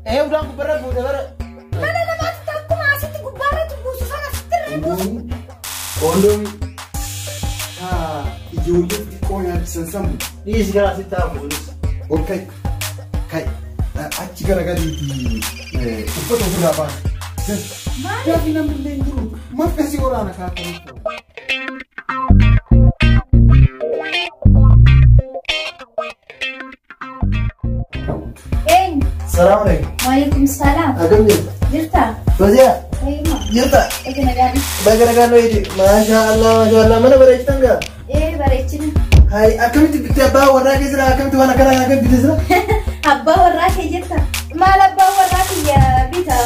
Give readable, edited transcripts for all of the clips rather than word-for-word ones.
udaan gubbarra fuute bara. Mana namaatti akkuma asitti gubbaarratti buusu sana asitti reebuusu. Kondomi. Ijoollee xiqqoo nyaatisan sammuu. Dhiisi gara asitti haafuunis. Ol kai. Achi garagaliiti uffata ofirraa baasa. Gaafi namni illee hin jiru. Maffesi waraana kaakanii. Salam alaikum. Waalaikumsalam. Agam jirta? Jirta? Fazia? Eeyma. Jirta? Eke nagaan. Bagaragaan wayiiti. Masha Allah. Mana bareechitan gaa? Bareechina. Hai, akkamitti bitte abbaa warraa kee jira? Akkamitti waan akkanaa akkamitti bitte jira? Abbaa warraa kee jirta? Maal abbaa warraa kiyya bita?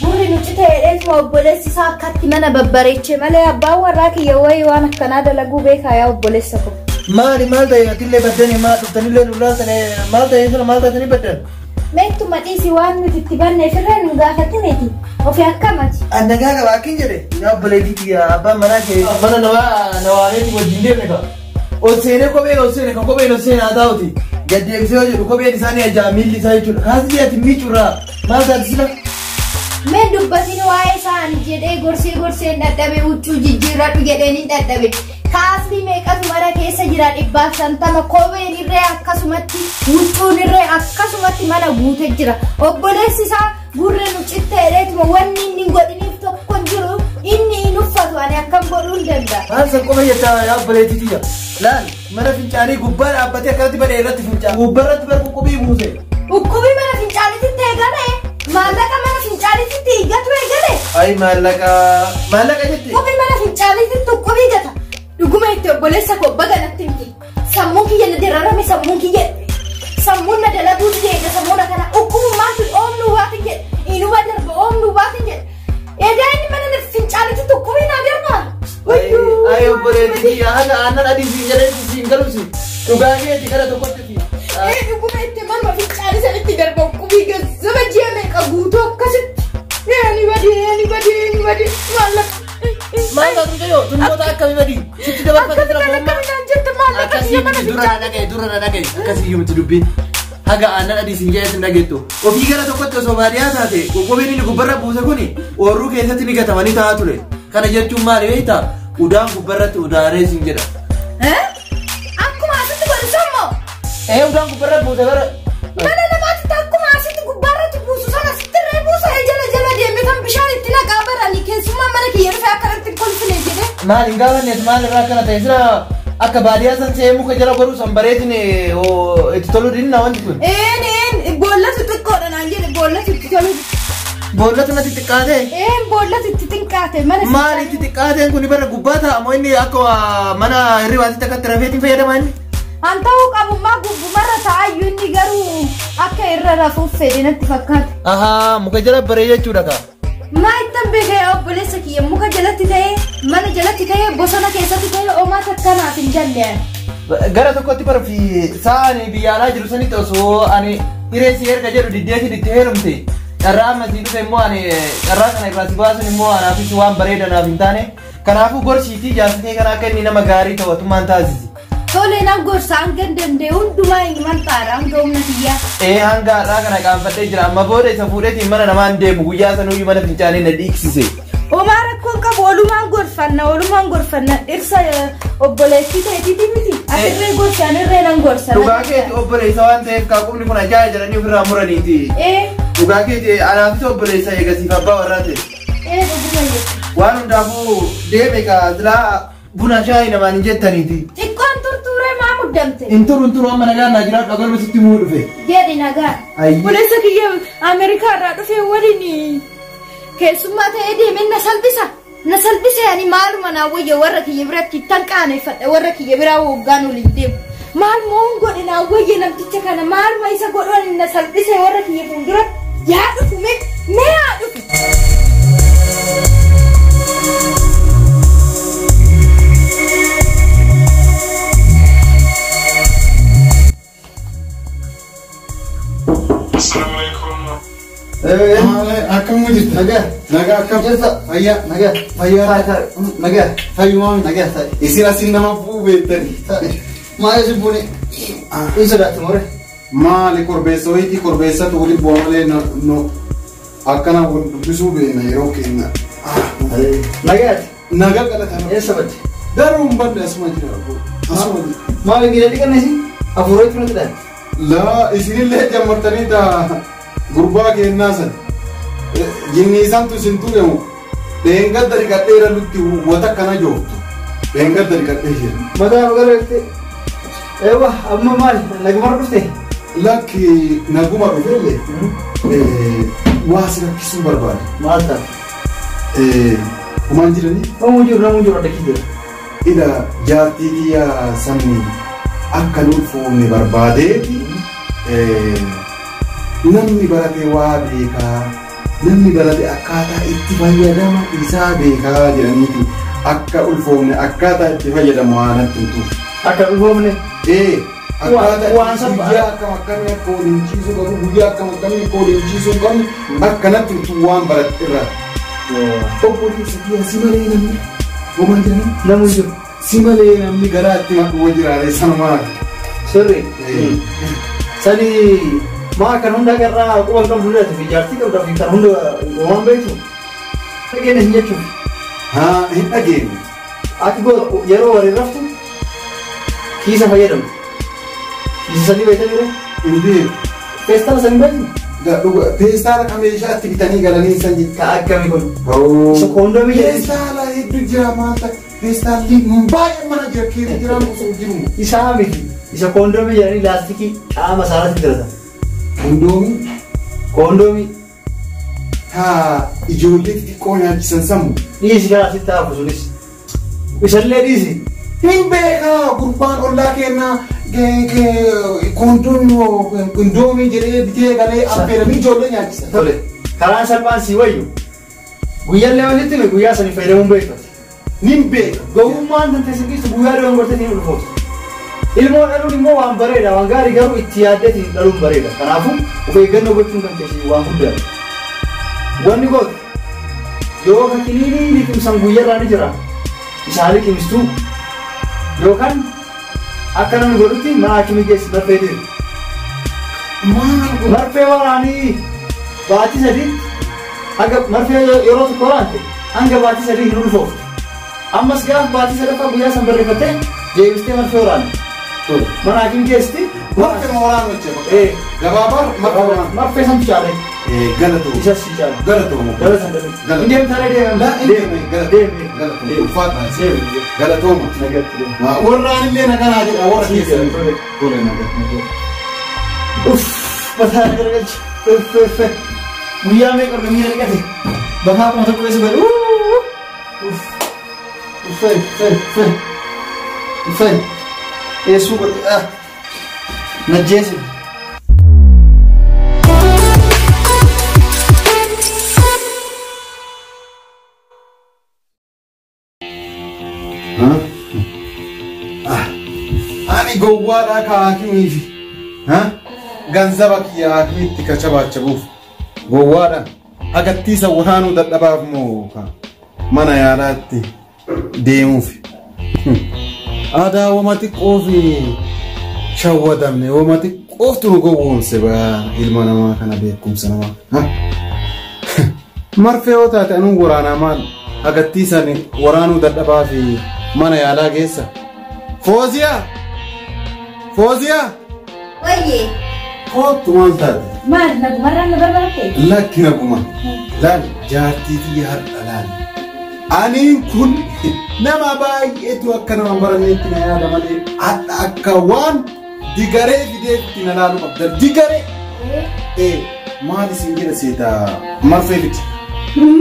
Gurri nuti ta'eedheetuma obboleessi isaa akkatti mana babbareeche malee abbaa warraa kiyya wayii waan akkanaa dalaguu beekaa yaa obboleessa ko. Maal ta'e atillee baddanii maal dhuftanillee nulaasane maal ta'e sana maal ta'e baddan? Meettuma dhiisi waan nuti itti banneef irraa nu gaafattineeti. Ofii akkamati? Annagaa qaba akkin jedhe yaa obboleettii abbaan manaa kee mana nawaaneeti wajjin deemne qaba. Ol seenee kopheen haa taa'uti. Gaddeebisee jedhu kopheen isaanii ajaa miilli isaa jechuudha. Kaasii ati miicuurraa maal taati sila? Mee dubbatiin waa'ee isaanii jedhee gorsee dadhabe huccuu jijjiirradhu jedheen hin dadhabe. Kaasni meeqatu mana keessa jira 150 kopheen irree akkasumatti huccuun irree akkasumatti mana guutee jira. Obboleessi isaa gurree nu citteedheetuma wanni inni hin godhiniif tokko hin jiru inni hin uffatu ani akkam godhuu hin danda'a. Maal san qofa jettaa yaa obboleettitiyya? Laal mana fincaanii gubbaa dhaabbatee akkanatti badee irratti fincaa. Gubbarratti bar qubbii buuse. Qubbii mana fincaaniitti eegale maallaqa mana fincaaniitti eeggatu eegale. Ay maallaqa jetti. Qubbii mana fincaaniitti qubbii gata. Dhuguma itti obboleessa koo baganatti miti. Sammuun kiyya na dirarame sammuun kiyya. Sammuun na dalaguutu jedhe sammuun akkana dhukkubummaatu oomnuu waatin jedhe. Inuma darba oomnuu waatin jedhe. Egaa inni mana fincaaniitti qubbii naa darba. Ay obboleettii haga aannan adii siin jedhee siin galuusi. Dhugaa keetti gara tokkotti fi. Dhuguma itti manuma fincaanii sanitti darba qubbii gazzaba ji'a meeqa guutuu akkasitti. Ni badee maallaqa. Maallaqa tuntayoo tuntoota akkamii badii? Sitti dabarfatee jira akkamitti jette maallaqa biyya mana fincaanii. Dura na dhagaye akkasii miti dubbiin. Haga aannan adii siin jedhee sin dhageettu. Ofii gara tokkotti osoo baadiyyaa taate qoqqobiin inni gubbarra buuse kuni oorruu keessatti ni gatamanii taa'aa ture. Kana jechuun maali beektaa? Udaan gubbarratti udaaree siin jedha. Akkuma asitti godhu sammoo. Udaan gubbarra buuse bara. Mana namaatti akkuma asitti gubbarratti buusu sana asitti reebuusa jala deemee kan bishaan itti naqaa barani keessummaa mana kiyya dhufee akkanatti kolfine jedhee. Maal hin gaafanneet maal irraa akkana ta'e sira akka baadiyyaa san se'ee muka jala godhuu san bareetin itti toluu dinna wanti kun. Boollatu xiqqoodha naan jedhe boollatu itti toluu. Boollatu natti xiqqaate. Boollatu itti xiqqaate mana. Maal itti xiqqaateen kun bara gubbaa taa'amoo inni akka mana hirribaatitti akkatti rafeetiin fayyadama inni. An ta'uu qabummaa gubbumarra taa'ayyuu inni garuu akka irra rafuuf fedhe natti fakkaate. Muka jala baree jechuudha kaa. Maa ittan beekee obboleessa kiyya muka jalatti ta'ee mana jalatti ta'ee bosona keessatti ta'ee homaa takkanaaf hin jallean. Gara tokkotti bara fi sa'aan biyya alaa jiru sanitti osoo ani hireessi erga jedhu diddeetiin itti heerumte. Carraa ammasii dhufe immoo ani carraa kana irraa si baasun immoo anaafis waan bareedanaaf hin taane. Kanaafuu gorsiitii jaarsitee kana akka inni nama gaarii ta'utummaan taasisi. Tole nan gorsa hanga danda'e hundumaa himan xaara hanga humna kiyyaa. Hanga har'aa kana qaanfadhee jira amma booda isa fuudheetiin mana namaan deemu guyyaa sanuyyuu mana fincaanii na dhiiksise. Homaa rakkoon qabu olumaan gorfanna dhirsa obboleettii ta'eetiiti miti. Asirree gorsa anirree nan gorsa. Dhugaa keeti obboleessa waan ta'eef kaaqubni kun ajaa'iba jedhanii ofirraa muraniiti. Dhugaa keeti anaafis obboleessa eegasiif abbaa warraa ta'e. Dhuguma jechuudha. Waan hundaafuu deeme silaa buna shaayii namaan hin jettaniiti. Xiqqoon turtuuree maa muddamte? Inturu amma nagaan naa jiraadhu agarba sitti muu dhufe. Jedhi nagaan. Obboleessa kiyya Ameerikaa irraa dhufee waliin keessummaa ta'ee deemee na salphise ani maaluma naa wayya warra kiyya biratti tan qaaneeffadha warra kiyya biraa waggaan waliin deemu. Maal moo godhe naa wayya namticha kana maaluma isa godhan na salphise warra kiyya fuulduratti yaa dhufu mee haa dhufu. Akkam jirtu? Nagaa akkam jirta? Fayyaa. Fayyumaan isin asin nama bu'uu beektani. Maal isin buune? Hin sodaatu more? Maali korbeessa wayitii korbeessatu waliin bu'aa malee no akkana dubbisuu beena yeroo kenna. Nagaati. Nagaa qalatama. Eessa badde? Daruun badde asuma jira. Asuma jira. Maali miidha dhiqannesi? Afuurootti nuti dhaan. Laa isinillee jammartanii taa gurbaa kennaa san. Jinniisantu isin tuqemu. Dheengadda dhiqadheera lutti wata kana jooftu. Dheengadda dhiqadhee jira. Mataa magaleetti. Eewa amma maali? Nagumara dhufte? Lakki naguma dhufeellee. Waa si rakkisuu barbaada. Maal ta'a? Kumaan jiranii? Namuun jiru adda jira. Ila jaartii kiyyaa sammi akka ulfoomne barbaadeeti namni barate waa beekaa namni barate akkaataa itti fayyadama isaa beekaa jedhaniiti akka ulfoomne akkaataa itti fayyadamu waan tuutu. Akka ulfoomne? Akkaataa guyyaa akkam akkamii akka waliin ciisuu qabu guyyaa akkam akkamii akka waliin ciisuu qabne akkanatti utuu waan baratte irraa. Obboleessa kiyya si malee namni homaan jiranii? Namuun jiru. Si malee namni garaatti maquu jiraate sanumaa. Sirri. Sani maa kan hunda agarraa quba hin qabdu fi jaartii qabdaa fi kan hunda waan beektu. Dhageenya hin jechuun. Hin dhageenye. Ati yeroo waliin raftu kiisa fayyadamtu. Kiisa sanii beekanii Hin beeku. Feestaala sanii beekni? Feestaala kan meeshaatti bitanii galanii san jechuudha. Ka akkamii kun? Isa koondoomii jedhani. Feestaala hedduu jira maanta. Feestaalli baay'ee mana jira keessa jiran osoo jiru. Isaa miti. Isa koondoomii jedhanii laastikii qaama isaarratti dirata. Koondoomii? Koondoomii. Haa ijoollee xixiqqoo nyaachisan sammu. Dhiisi kana asitti haafu sunis. Isallee dhiisi. Hin beekaa gurbaan ollaa kennaa koondoomii jedhee bitee galee affeeranii ijoollee nyaachisan. Tole. Karaan salphaan sii wayyu. Guyyaallee walitti guyyaa sanii fayyadamuun beekatu. Nin beeka. Gowwummaan tante sirriistu guyyaa dhiyoon gortee ni ulfooftu. Ilmoo dhaluun immoo waan bareeda waan gaarii garuu itti yaaddeetiin dhaluun bareeda. Kanaafuu of eeggannoo gochuun kan keessi waan guddaadha. Wanni gootu yoo ka kiliinii liqimsan guyyarraa ni jira. Isaa liqimstuu yookaan akka namni godhutti mana hakimii geessi marfee diri. Marfee waraanii baatii sadii hanga marfee yeroo tokko waraante hanga baatii sadii hin ulfooftu. Ammas gaaf baatii sadaffaa guyyaa san barreeffattee deebistee marfee waraanne. Mana hakimii geessitti marfee waraanuu jechuudha. Gabaabaa marfee waraanuu. Marfee san caale. Galatoo. Isa si caale. Galatoo. Galatoo. Inni deemtalee deemee. Deemee. Galatoo. Ulfaata. Galatooma. Nagatti. Warraan illee naganaa jedha warra keessan. Tole nagaa. Uff. Bataa garagalcha. Guyyaa meeqa arga miira dhiqate. Bataa kuma tokko keessa godhe. Uff. Uffay. Eessuu godhe. Najjeesi. Ani gowwaadhaa ka hakimiifi ganzaba kiyya hakimiitti ka chabaachabuuf gowwaadha agattiisa waraanuu dadhabaaf moo mana yaalaatti deemuuf aadaa wama xiqqoo fi shawwadamne wama xiqqooftu nu gowwoomse baa ilma namaa kana beekumsa namaa marfee yoo taate anuun waraanaa maal agattiisan waraanuu dadhabaa fi mana yaalaa geessa Fooziyaa! Fooziyaa! Wayyee! Kootu maal taate? Maal nagumarraan na barbaadde? Lakki naguma. Laali jaartii xiyya har'a laali. Aniin kun nama baay'eetu akka nama baraneetti na yaada malee har'a akka waan digaree fideetti na laalu qabda. Digaree! Maal isin jedha seetaa marfee fiti?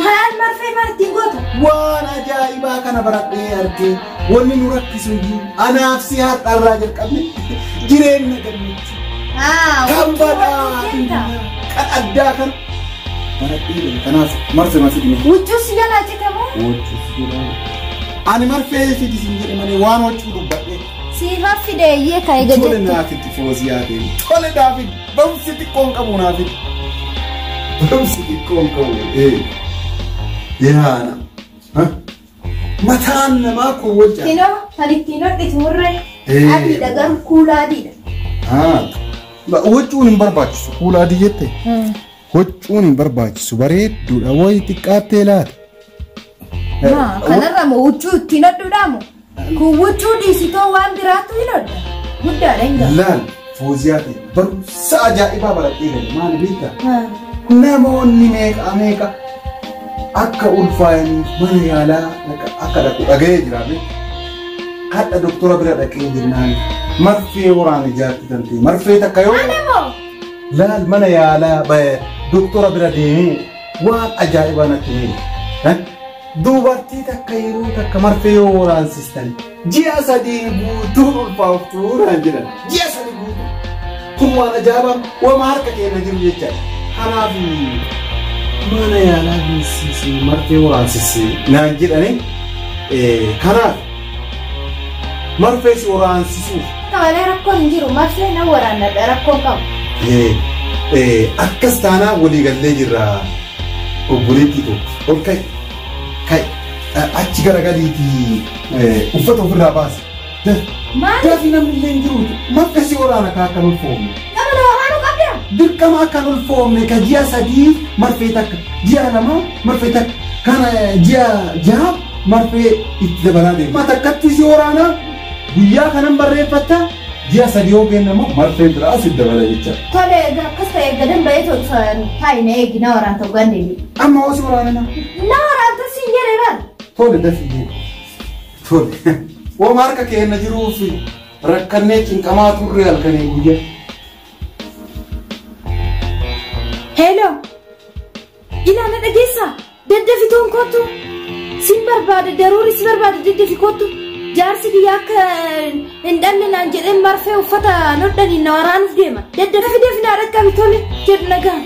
Maal marfee martiin goota? Waan ajaa'ibaa kana baradhee argee wanni nu rakkisu anaaf si har'arraa jalqabne jireenya gammachuu. Kan badhaa kan addaa kan baradhee kanaaf marfee marfee dhimma. Huccuu si jalaa citamoo? Huccuu si jalaa. Ani marfee fidi sin jedhe malee waan huccuu dubbadhee. Siifaa fideeyyee kan eeggatee. Tole naaf itti Fooziyaa ta'e. Tole naaf itti ba'umsi xiqqoon qabu naaf itti. Ba'umsi xiqqoon qabu. Yaana. Mataan namaa kun wajjin. Kan ittiin hodhitu murree. Adiidha garuu kuulaa adiidha. Huccuun hin barbaachisu. Kuula adii jette. Huccuun hin barbaachisu. Bareedduudha. Wayi xiqqaattee laata. Kanarra moo huccuu ittiin hodhuudhaa moo? Kun huccuu dhiisitoo waan biraatu hin hodha. Guddaadha hin gahu. Laal Fooziyaati. Barumsa ajaa'ibaa baradhee gale. Maali beektaa? Namoonni meeqa akka ulfaa'aniif mana yaalaa akka dhaqu dhaga'ee jira. Hadha doktora bira dhaqee jennaan marfee waraana ijaarti tantee marfee takka yoo laal mana yaalaa doktora bira deemee waan ajaa'ibaa natti hime. Dubartii takka yeroo takka marfee yoo waraansistan ji'a 3 guutuun ulfaa'uftuu raan jedhan ji'a 3 guutuu kun waan ajaa'ibaa waan harka keenya jiru jecha kanaaf mana yaalaa geessisee marfee waraansisee naan jedhani kanaaf marfee si waraansisuuf. Malee rakkoon hin jiru marfee na waraannadha rakkoon qabu. Akkas taanaa waliigallee jirra obboleettii tokko ol kai achi garagaliitii uffata ofirraa baase. Maali? Gaafi namni illee hin jiruutu marfee si waraana ka akkan ulfoomne. Nama waraanu qabda? Dirqama akkan ulfoomne ka ji'a 3 marfee takka ji'a 2 marfee takka kana ji'a 6 marfee itti dabalaa deema. Mata akkatti si waraanaa guyyaa kanan barreeffatta ji'a 3 yoo kennamu marfee biraa si dabala jecha. Tole akkas ta'e gadan bahee taa'ina eegi na waraanta ugaan deebi. Amma hosi waraanana. Na waraanta siin jedhee baan. Tole dafii tole. Waan harka keenya jiruuf rakkannee cinqamaa turre halkanii guyyaa. Hello. Ilaala dhageessaa daddafitoon kottu sin barbaada daruuri si barbaada daddafi kottu. Jaarsi biyya akka hin dhabne naan jedheen marfee uffata hodhanii na waraanuuf deema. Daddafi deefnaa dhaqqabi tole jedhu nagaan.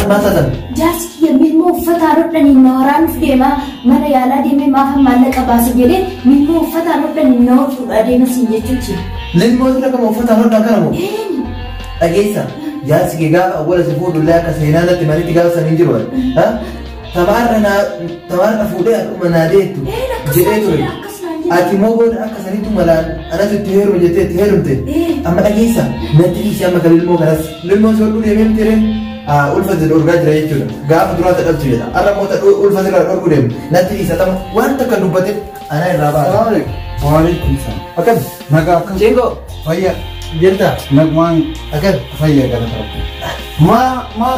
Maasatan. Jaarsi kiyya milmoo uffata hodhanii na waraanuuf deema. Mana yaalaa deemee maafa maallaqa baasa jedhee milmoo uffata hodhanii na hodhuudha deema siin jechuuti. Lilmoo sila kama uffata hodhaa kana moo? Dhageessa. Jaarsi kee gaafa awwaala si fuudhullee akka seenaa natti manitti gaafa sanii jiru. Tabaarra fuudhee akkuma naa deettu jedhee ture. Ati moo booda akka saniitu malaan anatu itti heerume jettee itti heerumte. Amma dhageessa natti dhiisee amma kan lilmoo kanas lilmoo si hodhuu deemee miti reen. Ulfati dorgaa jira jechuudha. Gaafa duraa tadhabtu jedha. Har'a moota ulfati irraa dhorkuu deemu. Natti dhiisa tama waan takka dubbateef ana irraa baala. Waalaikum salaam. Akkam Nagaa akkam. Cingoo Fayyaa. jirta Nagmaan akkam fayyaa gara tarafuu. Maa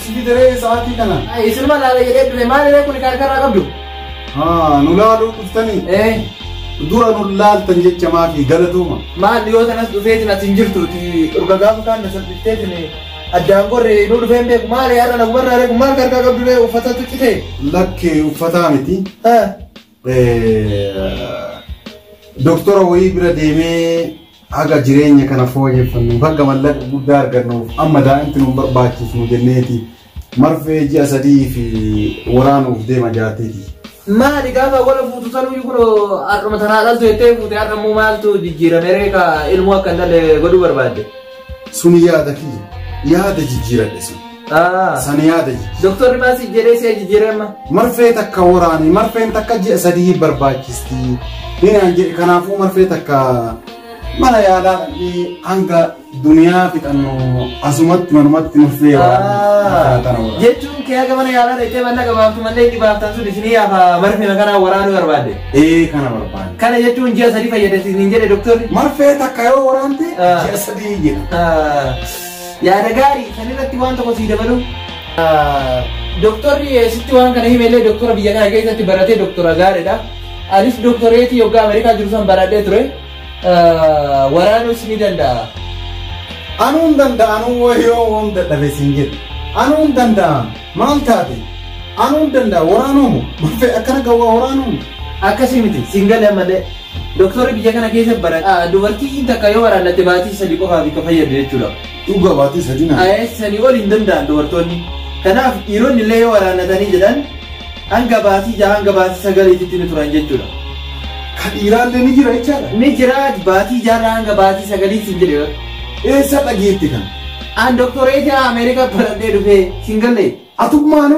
si diree sa'aatii kana. isilma laala jedhee dhufe maali kun karkarraa qabdu? Nu laaluu dhuftanii. Dura nu laaltan jecha maafi galatooma. Maal yoo tanas dhufeetin ati hin jirtuuti urga gaafa kaan na salphifteetin addaan gorre nu dhufeen beeku maali yaadha na gubarraa beeku maal karkaa qabdu uffata tuqqite. Lakkee uffataa miti. Doktora wayii bira deemee haga jireenya kana fooyyeffannu haga mallaqa guddaa argannuuf amma daa'imti nu barbaachifnu jenneeti marfee ji'a 3 fi waraanuuf deema jaateeti. Maali gaafa wala fuutu sanuu kun har'uma tanaa dhaltu jettee fuute har'a immoo maaltu jijjiirame reeka ilmoo akka hin dhalle godhuu barbaadde? Sun yaada kiyya yaada jijjiiradhe sun. San yaada jijjiiradhe. Doktorri maasii jedhee si jijjiirama? Marfee takka waraane marfeen takka ji'a 3 barbaachisti. Dinaan jedhe kanaafuu marfee takka mana yaalaa dhalli hanga duniyaa fixannu asumatti manumatti marfee waraane. Jechuun kee haga mana yaalaa dhaqxee manna qabaaftu mallee itti baaftan sun isinii hafa marfee kana waraanuu barbaadde? Kana barbaade. Kana jechuun ji'a 3 fayyadasiin hin jedhe doktorri? Marfee takka yoo waraante ji'a 3 jedha. Yaada gaarii sanirratti waan tokko sii dabalu. Doktorri sitti waan kana himeellee doktora biyya kana keessatti baratee doktora gaariidha. Anis doktoreetii yoggaa Ameerikaa jiru san baradhee ture. Waraanuus ni danda'a. Anuun danda'a anuu yoo waan dadhabe siin jedhu. Anuun danda'a maal taate? Anuun danda'a waraanuumu marfee akkana gawwaa waraanuumu. Akkasii miti singalee malee. Doktorri biyya kana keessa barate dubartiin takka yoo waraannatte baatii 3 qofaaf akka fayyadu jechuudha. Dhugaa baatii 3 na. Sanii ol hin danda'an dubartoonni. Kanaaf dhiironni illee yoo waraannatanii jedhan hanga baatii 6 hanga baatii 9 ni turan jechuudha. Kan dhiiraallee ni jira jechaadha. Ni jira baatii 6 hanga baatii 9 hin jedhe. Eessa dhageetti kan? An doktoreeti Ameerikaa baradhee dhufee singalee. Atummaanu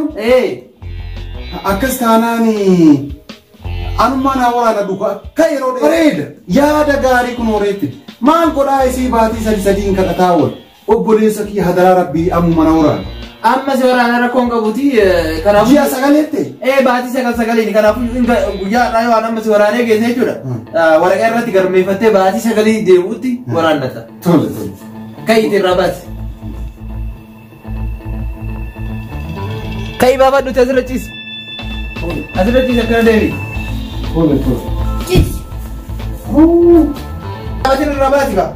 Akkas taanaani anummaan haa waraana dhufa akka yeroo bareeda yaada gaarii kun horeetti maal godhaa isii baatii sadiin kadhataa wal obboleessa kiyya hadaraa rabbii ammuma na waraana. Amma si waraana rakkoon qabuuti kanaafuu. Ji'a sagaleetti. Baatii sagaleen kanaafuu guyyaa irraa yoo amma si waraanee geesse jechuudha. Waraqaa irratti galmeeffattee baatii sagalee deemuutti waraannata. Tole. Ka'iitii irraa baati. Ka'ii baafadhuuti asirra ciisi. Asirra ciisi akkana deemi. Tole. Ciisi. Baatiin irraa baati gaa.